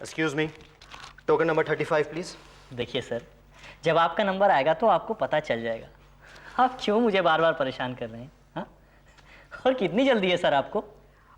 Excuse me, token number 35 please. देखिए sir, जब आपका नंबर आएगा तो आपको पता चल जाएगा। आप क्यों मुझे बार बार परेशान कर रहे हैं? हाँ, और कितनी जल्दी है सर आपको?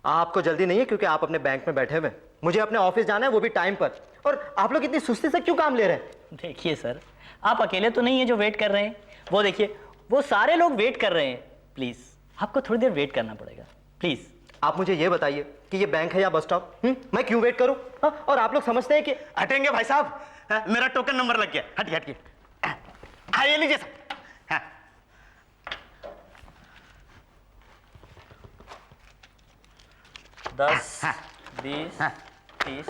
आपको जल्दी नहीं है क्योंकि आप अपने बैंक में बैठे हुए हैं। मुझे अपने ऑफिस जाना है, वो भी टाइम पर। और आप लोग इतनी सुस्ती से क्यों काम ले रहे हैं? देखिए सर, आप अकेले तो नहीं है जो वेट कर रहे हैं। वो देखिए, वो सारे लोग वेट कर रहे हैं। प्लीज आपको थोड़ी देर वेट करना पड़ेगा, प्लीज। आप मुझे ये बताइए कि ये बैंक है या बस स्टॉप? मैं क्यों वेट करूं? हाँ? और आप लोग समझते हैं कि हटेंगे भाई साहब, मेरा टोकन नंबर लग गया। हटिए हटिए, आइए लीजिए साहब। 10, 20, 30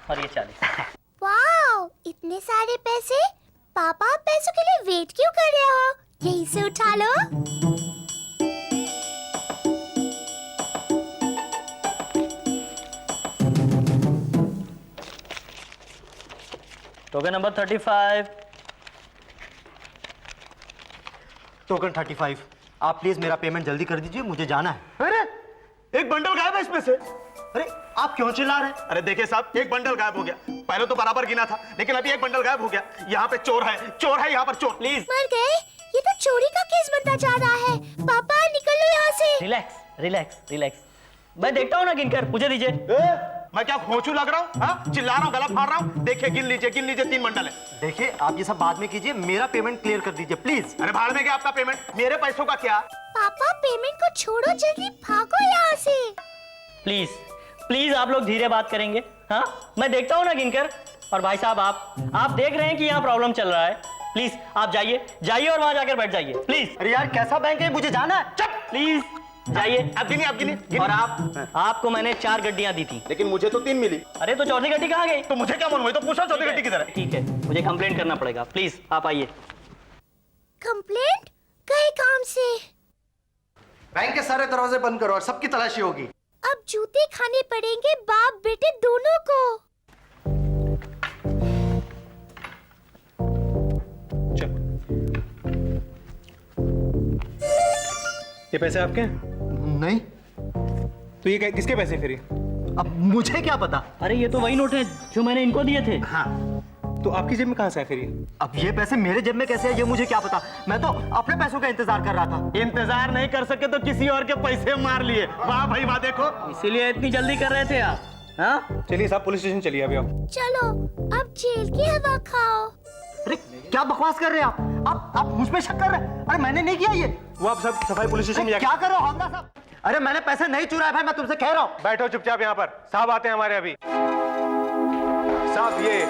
और ये 40। वाओ, इतने सारे पैसे। पापा, आप पैसों के लिए वेट क्यों कर रहे हो? यहीं से उठा लो। Token number 35। टोकन 35। आप प्लीज मेरा पेमेंट जल्दी कर दीजिए, मुझे जाना है। अरे एक बंडल गायब है इसमें से। अरे आप क्यों चिल्ला रहे हैं? अरे देखिए साहब, एक बंडल गायब हो गया। पहले तो बराबर गिना था, लेकिन अभी एक बंडल गायब हो गया। यहाँ पे चोर है, चोर है यहाँ पर, चोर। प्लीज मर गए? ये तो चोरी का केस बनता जा रहा है। पापा निकल लो यहाँ से। Relax relax relax. मैं देखता हूँ ना गिनकर, मुझे दीजिए। मैं क्या खोचू लग रहा हूँ? हाँ, चिल्ला रहा हूँ, गला फाड़ रहा हूँ। देखिए, गिन लीजिए 3 बंडल है। देखिए, आप ये सब बाद में कीजिए, मेरा पेमेंट क्लियर कर दीजिए प्लीज। अरे भाड़ में गया आपका पेमेंट, मेरे पैसों का क्या? पापा, पेमेंट को छोड़ो, जल्दी भागो यहाँ से। प्लीज प्लीज आप लोग धीरे बात करेंगे। हाँ, मैं देखता हूँ ना गिनकर। और भाई साहब, आप देख रहे हैं कि यहाँ प्रॉब्लम चल रहा है। प्लीज आप जाइए जाइए और वहां जाकर बैठ जाइए प्लीज। अरे यार, कैसा बैंक है, मुझे जाना है। चुप, प्लीज जाइए। अब गिनिए। और आपको मैंने 4 गड्डियां दी थी। लेकिन मुझे तो 3 मिली। अरे तो चौथी गड्डी कहाँ गई? तो मुझे क्या मालूम, तो पूछा चौथी गड्डी किधर है। ठीक है, मुझे कंप्लेंट करना पड़ेगा। प्लीज आप आइए। कंप्लेंट? कई काम से। बैंक के सारे दरवाजे बंद करो और सबकी तलाशी होगी। अब जूते खाने पड़ेंगे बाप बेटे दोनों को। ये पैसे आपके हैं? नहीं। तो ये किसके पैसे फिर? अब मुझे क्या पता? अरे ये तो वही नोट है जो मैंने इनको दिए थे। हाँ, तो आपकी जेब में कहाँ से है फिर ये? अब ये पैसे मेरे जेब में कैसे है, ये मुझे क्या पता। मैं तो अपने पैसों का इंतजार कर रहा था। इंतजार नहीं कर सके तो किसी और के पैसे मार लिए। वाह भाई वाह, देखो। इसीलिए इतनी जल्दी कर रहे थे आप? हाँ, चलिए साहब, पुलिस स्टेशन चलिए अभी आप। चलो, अब जेल की हवा खाओ। अरे क्या बकवास कर रहे हैं आप मुझ पे शक कर रहे हैं? अरे मैंने नहीं किया ये। वो आप सब सफाई पुलिस स्टेशन में क्या कर रहे हो हवलदार साहब? अरे मैंने पैसे नहीं चुराए भाई, मैं तुमसे कह रहा हूँ। बैठो चुपचाप यहाँ पर, साहब आते हैं हमारे अभी। साहब ये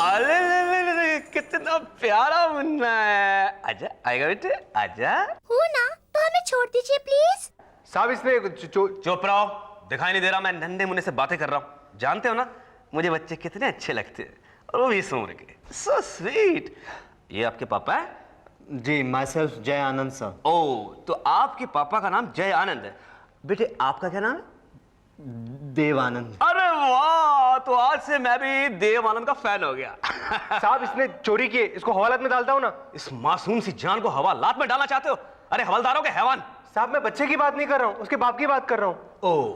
अरे कितना प्यारा मुन्ना है। आजा, आएगा बेटे, आजा। हो ना, तो हमें छोड़ दीजिए प्लीज। साहब इसने चुप रहो, दिखाई नहीं दे रहा? मैं नन्हे मुन्ने से बातें कर रहा हूँ। जानते हो ना मुझे बच्चे कितने अच्छे लगते हैं, और वो भी इस उम्र के। So sweet. ये आपके पापा है? जी, माई सेल्फ जय आनंद सर। ओ, तो आपके पापा का नाम जय आनंद है। बेटे आपका क्या नाम है? देव आनंद। अरे वाह, तो आज से मैं भी देव आनंद का फैन हो गया। साहब इसने चोरी की, इसको हवालात में डालता हूँ ना। इस मासूम सी जान को हवालात में डालना चाहते हो? अरे हवलदारों के हैवान। साहब मैं बच्चे की बात नहीं कर रहा हूँ, उसके बाप की बात कर रहा हूँ। ओ,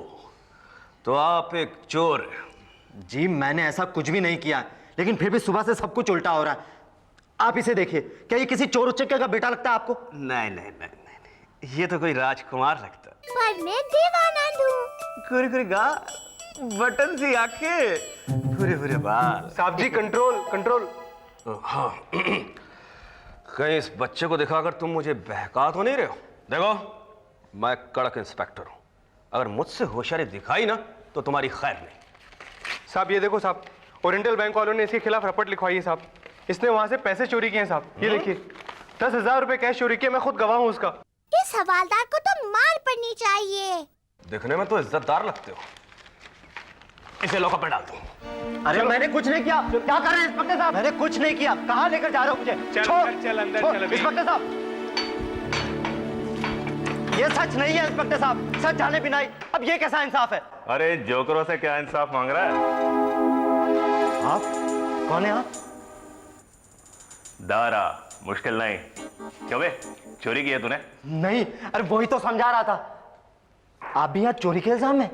तो आप एक चोर हैं। जी मैंने ऐसा कुछ भी नहीं किया, लेकिन फिर भी सुबह से सब कुछ उल्टा हो रहा है। आप इसे देखिए, क्या ये किसी चोर उच्चके का बेटा लगता है आपको? नहीं नहीं नहीं नहीं, ये तो कोई राजकुमार लगता है। पर मैं देवानंद हूँ। कुरी कुरी गा, बटन सी आंखें, पूरे पूरे बाल। साहब जी कंट्रोल कंट्रोल। हाँ, कहीं इस बच्चे को दिखाकर तुम मुझे बहका तो नहीं रहे हो? देखो मैं कड़क इंस्पेक्टर हूं, अगर मुझसे होशियारी दिखाई ना तो तुम्हारी खैर नहीं। साहब ये देखो साहब, ओरिएंटल बैंक वालों ने इसके खिलाफ रपट लिखवाई है साहब। इसने वहां से पैसे चोरी किए हैं साहब। ये देखिए 10,000 रुपए कैश चोरी किए, मैं खुद गवाह हूँ उसका। इस हवालदार को तो मार पड़नी चाहिए। दिखने में तो इज्जतदार लगते हो, इसे लॉकअप में डाल दो। अरे मैंने कुछ नहीं किया। क्या कर रहे हैं इंस्पेक्टर साहब? मैंने कुछ नहीं किया। कहाँ लेकर जा रहे हो मुझे? चल अंदर चल अभी। इंस्पेक्टर साहब, ये सच नहीं है इंस्पेक्टर साहब, सच जाने बिना ही। अब ये कैसा इंसाफ है? अरे जोकरों से क्या इंसाफ मांग रहा है? आप कौन है आप? दारा, मुश्किल नहीं। क्यों बे, चोरी की है तूने? नहीं, अरे वही तो समझा रहा था। आप भी यहाँ चोरी के इल्जाम में?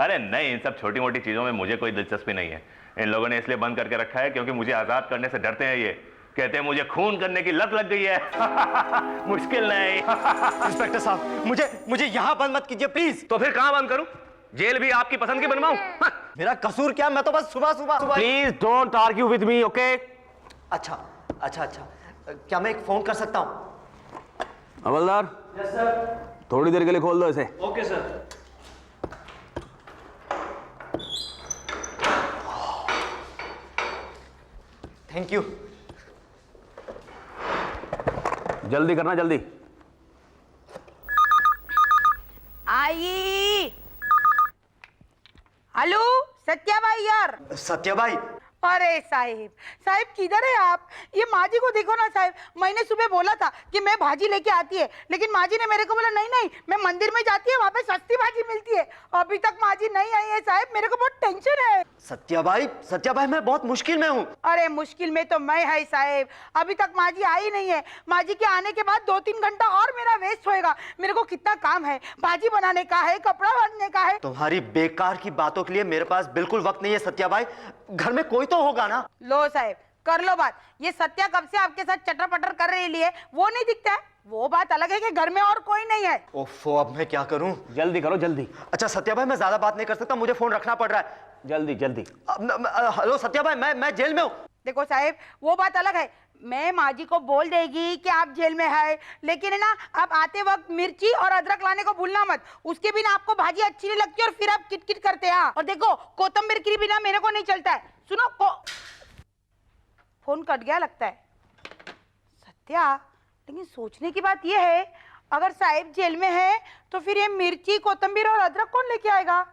अरे नहीं, इन सब छोटी मोटी चीजों में मुझे कोई दिलचस्पी नहीं है। इन लोगों ने इसलिए बंद करके रखा है क्योंकि मुझे आजाद करने से डरते हैं। ये कहते हैं मुझे खून करने की लत लग गई है। मुश्किल नहीं। इंस्पेक्टर साहब, मुझे यहाँ बंद मत कीजिए प्लीज। तो फिर कहां बंद करूं? जेल भी आपकी पसंद की बनवाऊं? मेरा कसूर क्या? मैं तो बस सुबह please don't argue with me, okay? अच्छा, क्या मैं एक फोन कर सकता हूँ? हवलदार। Yes sir. थोड़ी देर के लिए खोल दो इसे। Okay sir. Thank you. जल्दी करना, जल्दी। आई। हेलो सत्या भाई यार। सत्या भाई, अरे साहिब किधर है आप? ये माँ जी को देखो ना साहिब। मैंने सुबह बोला था कि मैं भाजी लेके आती है, लेकिन माँ जी ने मेरे को बोला नहीं मैं मंदिर में जाती है, वहाँ पे सस्ती भाजी मिलती है। अभी तक माँ जी नहीं आई है साहिब, मेरे को बहुत टेंशन है। सत्या भाई मैं बहुत मुश्किल में हूँ। अरे मुश्किल में तो मैं है साहिब, अभी तक माँ जी आई नहीं है। माँ जी के आने के बाद 2-3 घंटा और मेरा वेस्ट होएगा। मेरे को कितना काम है, भाजी बनाने का है, कपड़ा बनने का है। तुम्हारी बेकार की बातों के लिए मेरे पास बिल्कुल वक्त नहीं है सत्या भाई। घर में कोई तो होगा ना? लो साहिब कर लो बात। ये सत्या कब से आपके साथ चटर पटर कर रही है, वो नहीं दिखता है। वो बात अलग है कि घर में और कोई नहीं है। ओफो, अब मैं क्या करूं? जल्दी करो, जल्दी। अच्छा सत्या भाई, मैं ज्यादा बात नहीं कर सकता, मुझे फोन रखना पड़ रहा है। जल्दी जल्दी। हेलो सत्या भाई, मैं जेल में हूँ। देखो साहिब, वो बात अलग है। मैं माँ जी को बोल देगी कि आप जेल में है, लेकिन है ना आप आते वक्त मिर्ची और अदरक लाने को भूलना मत। उसके बिना आपको भाजी अच्छी नहीं लगती और फिर आप किटकिट करते हैं। और देखो कोतंबीर के बिना मेरे को नहीं चलता है। सुनो फोन कट गया लगता है। सत्या, लेकिन सोचने की बात यह है, अगर साहिब जेल में है तो फिर ये मिर्ची कोतंबीर और अदरक कौन लेके आएगा?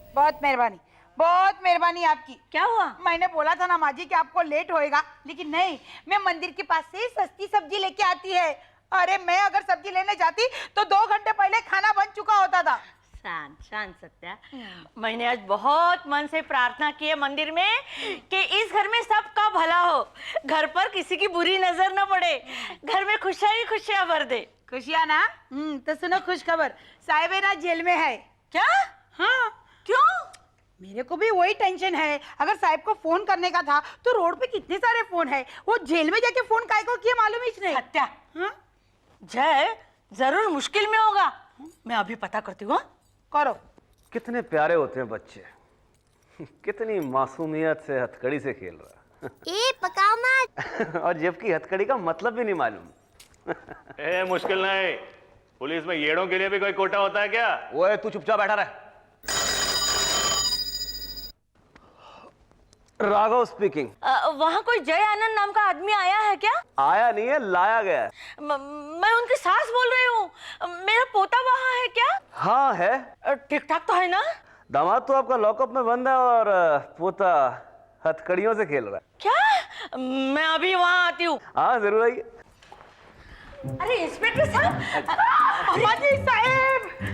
बहुत मेहरबानी आपकी। क्या हुआ? मैंने बोला था ना माँ जी कि आपको लेट होएगा, लेकिन नहीं, मैं मंदिर के पास से सस्ती सब्जी लेके आती है। अरे मैं अगर सब्जी लेने जाती तो 2 घंटे पहले खाना बन चुका होता था। शांत सत्या, मैंने आज बहुत मन से प्रार्थना की है मंदिर में कि इस घर में सबका भला हो, घर पर किसी की बुरी नजर न पड़े, घर में खुशियां भर दे। खुशियां ना? तो सुनो खुश खबर, साहिब है ना जेल में है। क्या? हाँ। क्यों? मेरे को भी वही टेंशन है। अगर साहिब को फोन करने का था तो रोड पे कितने सारे फोन है, वो जेल में जाके फोन काय को किया मालूम ही नहीं। सत्या, जय जरूर मुश्किल में होगा, मैं अभी पता करती हूँ। करो। कितने प्यारे होते हैं बच्चे, कितनी मासूमियत से हथकड़ी से खेल रहा। ए पकाओ मत। और जबकि हथकड़ी का मतलब भी नहीं मालूम। मुश्किल नहीं, पुलिस में येड़ों के लिए भी कोई कोटा होता है क्या? ओए तू चुपचाप बैठा रह। राघव स्पीकिंग। वहाँ कोई जय आनंद नाम का आदमी आया है क्या? आया नहीं है, लाया गया है। मैं उनकी सास बोल रही हूँ। मेरा पोता वहाँ है क्या? हाँ है। ठीक ठाक तो है ना? दामाद तो आपका लॉकअप में बंद है और पोता हथकड़ियों से खेल रहा है। क्या? मैं अभी वहाँ आती हूँ। हाँ जरूर आइए। अरे इंस्पेक्टर साहब,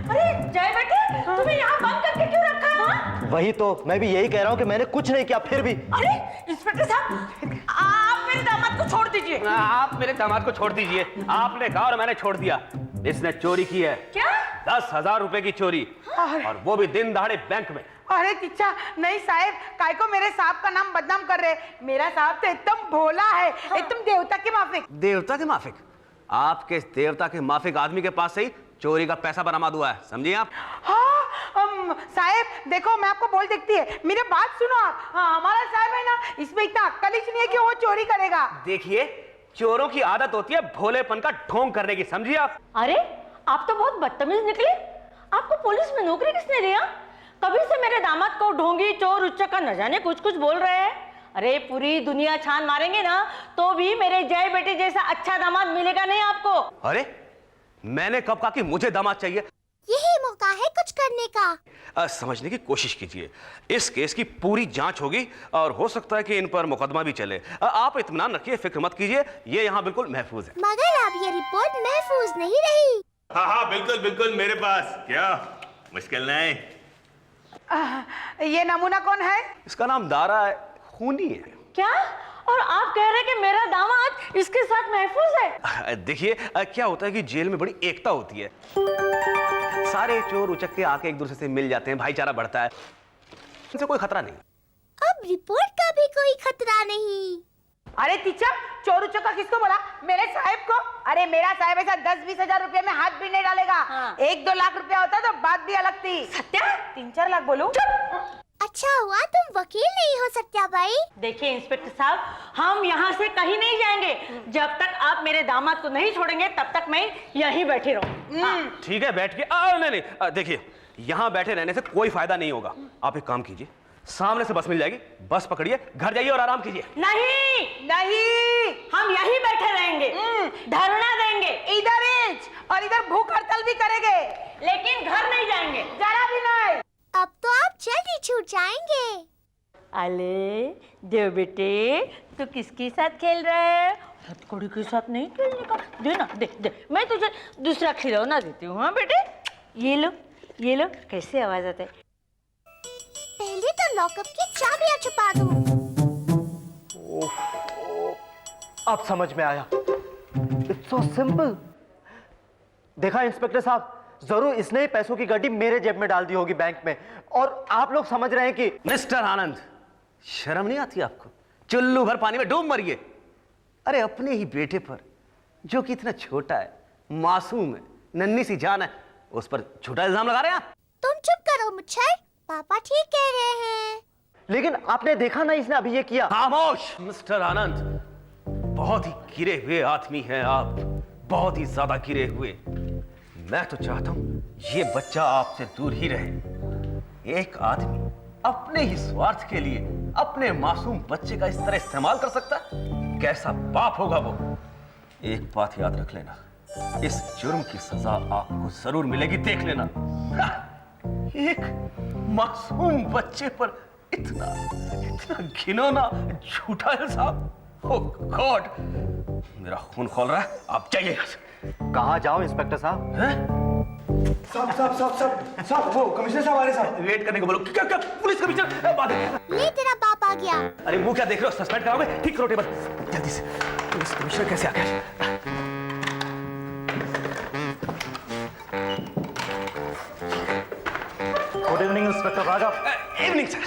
अरे जय बेटे, तुम्हें यहाँ बंद करके क्यों रखा है? वही तो मैं भी यही कह रहा हूँ कि मैंने कुछ नहीं किया, फिर भी। अरे इंस्पेक्टर साहब, आप मेरे दामाद को छोड़ दीजिए। आप मेरे दामाद को छोड़ दीजिए। आपने कहा और मैंने छोड़ दिया। इसने चोरी की है। क्या? 10,000 रुपए की चोरी, और वो भी दिन दहाड़े बैंक में। अरे किच्छा, नहीं साहिब, काय को मेरे साहब का नाम बदनाम कर रहे? मेरा साहब तो एकदम भोला है, एकदम देवता के माफिक। देवता के माफिक? आपके देवता के माफिक आदमी के पास से ही चोरी का पैसा बरामद हुआ है, समझिए आप? हाँ साहिब देखो, मैं आपको बोल देती है, मेरे बात सुनो आप। हाँ, हमारा साहब है ना, इसमें इतना अक्ल ही नहीं है कि वो चोरी करेगा। देखिए, चोरों की आदत होती है भोलेपन का ढोंग करने की, समझिए आप? अरे आप तो बहुत बदतमीज निकले। आपको पुलिस में नौकरी किसने दिया? कभी से मेरे दामाद को ढोंगी, चोर, उच्चका न जाने कुछ बोल रहे हैं। अरे पूरी दुनिया छान मारेंगे ना तो भी मेरे जय बेटे जैसा अच्छा दामाद मिलेगा नहीं आपको। अरे मैंने कब कहा कि मुझे दामाद चाहिए? यही मौका है कुछ करने का। समझने की कोशिश कीजिए। इस केस की पूरी जांच होगी और हो सकता है कि इन पर मुकदमा भी चले। आप इत्मीनान रखिए, फिक्र मत कीजिए, ये यहाँ बिल्कुल महफूज है। मगर अब ये रिपोर्ट महफूज नहीं रही। हाँ बिल्कुल मेरे पास। क्या मुश्किल नहीं। ये नमूना कौन है? इसका नाम दारा है, खूनी है। क्या? और आप कह रहे हैं कि मेरा दामाद इसके साथ महफूज है? देखिए, क्या होता है कि जेल में बड़ी एकता होती है। सारे चोर उचक्के आके एक दूसरे से मिल जाते हैं, भाईचारा बढ़ता है, इनसे कोई खतरा नहीं। अब रिपोर्ट का भी कोई खतरा नहीं। अरे टीचर, चोर उचक्का किसको बोला? मेरे साहब को। अरे मेरा साहब ऐसा 10-20 हजार रुपए में हाथ भी नहीं डालेगा। 1-2 लाख रुपया होता तो बात भी अलग थी। सत्या, 3-4 लाख बोलूं? अच्छा हुआ तुम वकील नहीं हो सत्या भाई। देखिए इंस्पेक्टर साहब, हम यहाँ से कहीं नहीं जाएंगे जब तक आप मेरे दामाद को नहीं छोड़ेंगे, तब तक मैं यहीं बैठी रहूं। ठीक है, बैठ के नहीं, देखिए यहाँ बैठे रहने से कोई फायदा नहीं होगा। आप एक काम कीजिए, सामने से बस मिल जाएगी, बस पकड़िए, घर जाइए और आराम कीजिए। नहीं नहीं, हम यहीं बैठे रहेंगे, धरना देंगे, इधर और इधर भूख हड़ताल भी करेंगे, लेकिन घर नहीं जाएंगे, जरा भी नहीं। अब तो आप जल्दी छूट जाएंगे। अले देव बेटे, तू किसके साथ खेल रहा है? हथकड़ी के साथ नहीं खेलने का। दे ना, दे, मैं तुझे दूसरा खिलौना देती हूँ। हाँ बेटे, ये लो, कैसे आवाज आता है? पहले तो लॉकअप की चाबियां छुपा दूं। अब समझ में आया। It's so simple. देखा इंस्पेक्टर साहब, जरूर इसने ही पैसों की गड्डी मेरे जेब में डाल दी होगी बैंक में, और आप लोग समझ रहे हैं कि। मिस्टर आनंद, शर्म नहीं आती आपको? चुल्लू भर पानी में डूब मरिए। अरे अपने ही बेटे पर, जो कि इतना छोटा है, मासूम है, नन्ही सी जान है, उस पर झूठा इल्जाम लगा रहे हैं आप। तुम चुप करो मुच्छर, पापा ठीक कह रहे हैं। लेकिन आपने देखा ना इसने अभी ये किया। खामोश मिस्टर आनंद, बहुत ही गिरे हुए आदमी हैं आप, बहुत ही ज्यादा गिरे हुए। मैं तो चाहता हूं ये बच्चा आपसे दूर ही रहे। एक आदमी अपने ही स्वार्थ के लिए अपने मासूम बच्चे का इस तरह इस्तेमाल कर सकता है? कैसा बाप होगा वो। एक बात याद रख लेना, इस जुर्म की सजा आपको जरूर मिलेगी, देख लेना। एक मासूम बच्चे पर इतना घिनौना झूठा इल्जाम। ओह गॉड, मेरा खून खोल रहा है। आप जाइए यहाँ से। कहाँ जाओ इंस्पेक्टर साहब? साहब, वो कमिश्नर साहब आ रहे साहब। वेट करने को बोलो। क्या पुलिस कमिश्नर? बात है। ले तेरा बाप आ गया। अरे वो क्या देख रहे हो, सस्पेंड कराओगे? ठीक करो टेबल जल्दी से। पुलिस कमिश्नर कैसे आ गया? Good evening inspector Raghav. Evening sir.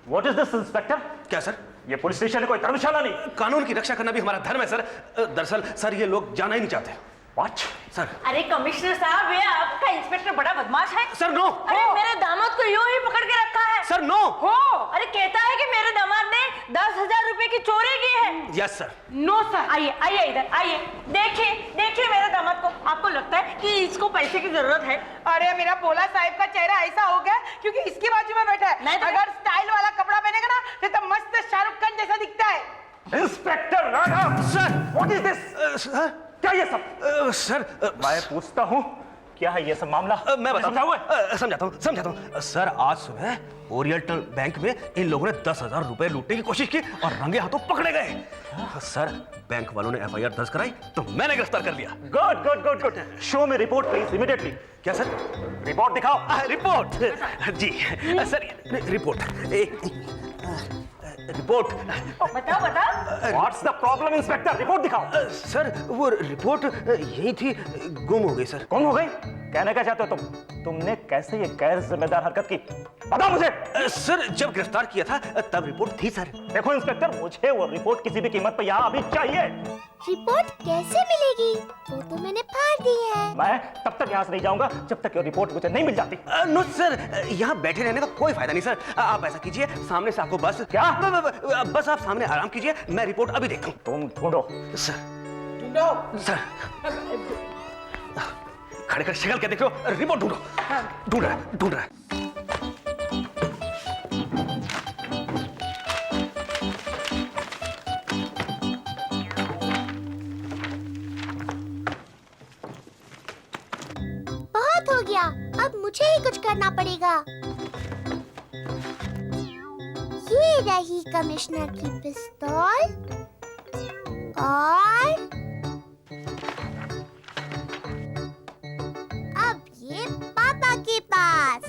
What is this inspector? क्या सर? ये पुलिस स्टेशन है, कोई धर्मशाला नहीं। कानून की रक्षा करना भी हमारा धर्म है सर। दरअसल सर ये लोग जाना ही नहीं चाहते। व्हाट? सर। अरे कमिश्नर साहब, ये आपका इंस्पेक्टर बड़ा बदमाश है। Sir no. अरे मेरे दामाद को यूं ही पकड़ के रखा है। Sir no. हो, अरे कहता है कि मेरे दामाद ने 10,000 रुपए की चोरी की है। Yes sir. No sir. आइए इधर आइए, देखिए मेरे दामाद को। आपको लगता है कि इसको पैसे की जरूरत है? अरे मेरा भोला साहब का चेहरा ऐसा हो गया क्योंकि इसकी बाजू में बैठा है। अगर स्टाइल वाला कपड़ा पहनेगा ना तो मस्त शाहरुख खान जैसा दिखता है। Inspector Raghav sir. What is this? Sir क्या ये सब? सर मैं पूछता हूँ, क्या है ये सब मामला? मैं समझा हुआ है? समझाता हूँ। सर आज सुबह ओरिएंटल बैंक में इन लोगों ने 10,000 रुपए लूटने की कोशिश की और रंगे हाथों पकड़े गए। सर बैंक वालों ने FIR दर्ज कराई तो मैंने गिरफ्तार कर लिया। गुड। शो में रिपोर्ट प्लीज इमीडिएटली। क्या सर? रिपोर्ट दिखाओ। रिपोर्ट जी सर, रिपोर्ट रिपोर्ट। बताओ। What's the problem inspector? Report दिखाओ। सर वो रिपोर्ट यही थी, गुम हो गई सर। कौन हो गई? कहना क्या चाहते हो तुमने कैसे ये गैर जिम्मेदार हरकत की? बताओ मुझे। सर जब गिरफ्तार किया था तब रिपोर्ट थी सर। देखो इंस्पेक्टर, मुझे वो रिपोर्ट किसी भी कीमत पर यहाँ अभी चाहिए। रिपोर्ट कैसे मिलेगी? वो तो मैंने फाड़ दी है। मैं तब तक यहाँ से नहीं जाऊंगा जब तक ये रिपोर्ट मुझे नहीं मिल जाती। नो सर, यहाँ बैठे रहने का कोई फायदा नहीं सर। आप ऐसा कीजिए, सामने से आपको बस। क्या? बस आप सामने आराम कीजिए, मैं रिपोर्ट अभी देखता हूँ। तुम ढूंढो सर। खड़े कर शक्ल क्या देख रहे हो? रिपोर्ट ढूंढो। ढूंढ रहा है। बहुत हो गया, अब मुझे ही कुछ करना पड़ेगा। ये रही कमिश्नर की पिस्तौल और अब ये पापा के पास।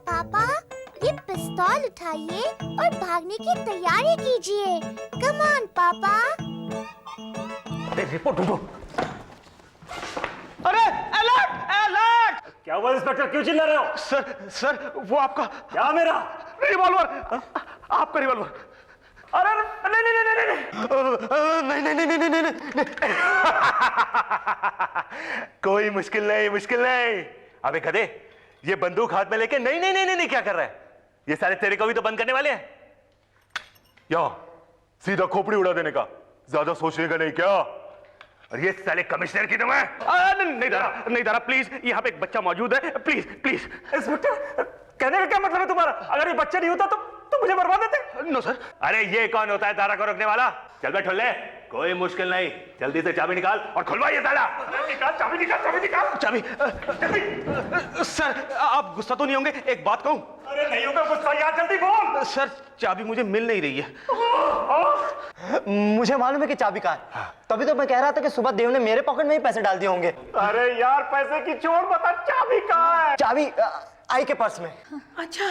पापा, ये पिस्तौल उठाइए और भागने की तैयारी कीजिए। कम ऑन पापा। अरे रिपोर्ट ढूंढो। अरे अलर्ट अलर्ट! क्या हुआ इंस्पेक्टर, क्यों चिल्ला रहे हो? सर वो आपका क्या मेरा रिवॉल्वर, आपका रिवॉल्वर। अरे नहीं नहीं नहीं नहीं नहीं नहीं नहीं नहीं नहीं कोई मुश्किल नहीं, मुश्किल नहीं। अबे गधे, ये बंदूक हाथ में लेके नहीं नहीं नहीं नहीं क्या कर रहा है? ये सारे तेरे को भी तो बंद करने वाले हैं। या सीधा खोपड़ी उड़ा देने का, ज्यादा सोचने का नहीं क्या? और ये साले कमिश्नर की तो मैं नहीं दारा प्लीज, यहाँ पे एक बच्चा मौजूद है, प्लीज प्लीज। इंस्पेक्टर, कहने का क्या मतलब है तुम्हारा? अगर ये बच्चा नहीं होता तो मुझे मरवा देते। No sir. अरे ये कौन होता है तारा को रोकने वाला? चल बे ठुल्ले, कोई मुश्किल नहीं, जल्दी से चाबी निकाल और खुलवा ये ताला। निकाल चाबी, निकाल चाबी, निकाल चाबी। सर आप गुस्सा तो नहीं होंगे, एक बात कहूं? अरे नहीं होगा गुस्सा यार, जल्दी बोल। सर चाबी मुझे मिल नहीं रही है। मुझे मालूम है कि चाबी कहाँ है, तभी तो मैं कह रहा था कि सुबह देव ने मेरे पॉकेट में ही पैसे डाल दिए होंगे। अरे यार पैसे की छोड़, बता चाबी कहाँ है? चाबी आई के पर्स में। अच्छा,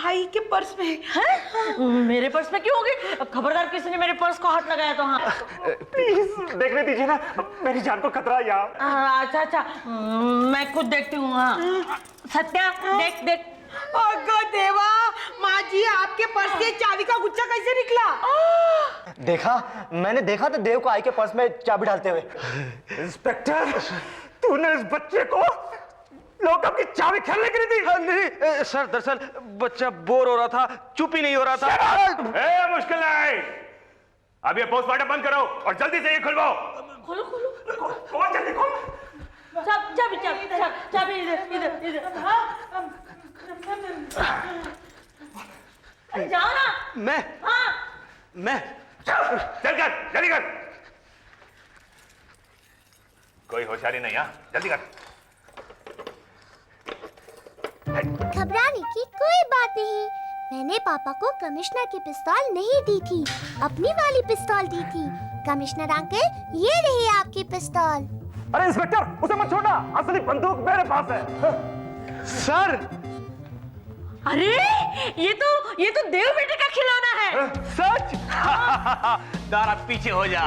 आई के पर्स में हैं? मेरे पर्स में क्यों होगी? खबरदार किसी ने मेरे पर्स को हाथ लगाया तो। हाँ प्लीज देखने दीजिए ना, मेरी जान को खतरा है यार। अच्छा अच्छा, मैं खुद देखती हूँ। हाँ सत्या, देख देख। अगो देवा, माँ जी आपके पर्स से चाबी का गुच्छा कैसे निकला? देखा, मैंने देखा था देव को आई के पर्स में चाबी डालते हुए। इंस्पेक्टर, तूने इस बच्चे को लॉकअप की चाबी खेलने के लिए दी? नहीं सर, दरअसल बच्चा बोर हो रहा था, चुप ही नहीं हो रहा था। मुश्किल नहीं, अब ये पोस्टमार्टम बंद करो और जल्दी से ये खुलवाओ। खोलो खोलो, कौन जल्दी खोल। चाबी चाबी चाबी इधर इधर इधर। हाँ अरे जाओ ना। मैं चल कर, जल्दी कर। कोई होशियारी नहीं, हाँ जल्दी कर। घबराने की कोई बात नहीं, मैंने पापा को कमिश्नर की पिस्तौल नहीं दी थी, अपनी वाली पिस्तौल दी थी। कमिश्नर अंकल, ये रही आपकी पिस्तौल। अरे इंस्पेक्टर, उसे मत छोड़ना, असली बंदूक मेरे पास है। सर अरे ये तो देव बेटे का खिलौना है। सच? दारा पीछे हो जा,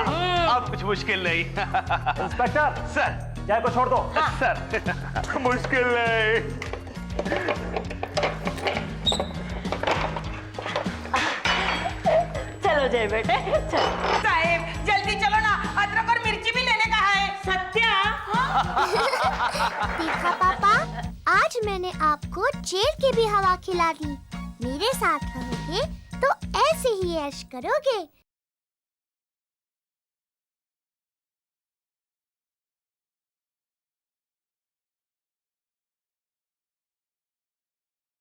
अब कुछ मुश्किल नहीं। इंस्पेक्टर सर, जय को छोड़ दो। सर मुश्किल नहीं। चलो जय बेटे चलो। साहेब जल्दी चलो ना, अदरक और मिर्ची भी लेने का है। सत्या, देखा पापा, आज मैंने आपको जेल की भी हवा खिला दी। मेरे साथ रहोगे तो ऐसे ही ऐश करोगे।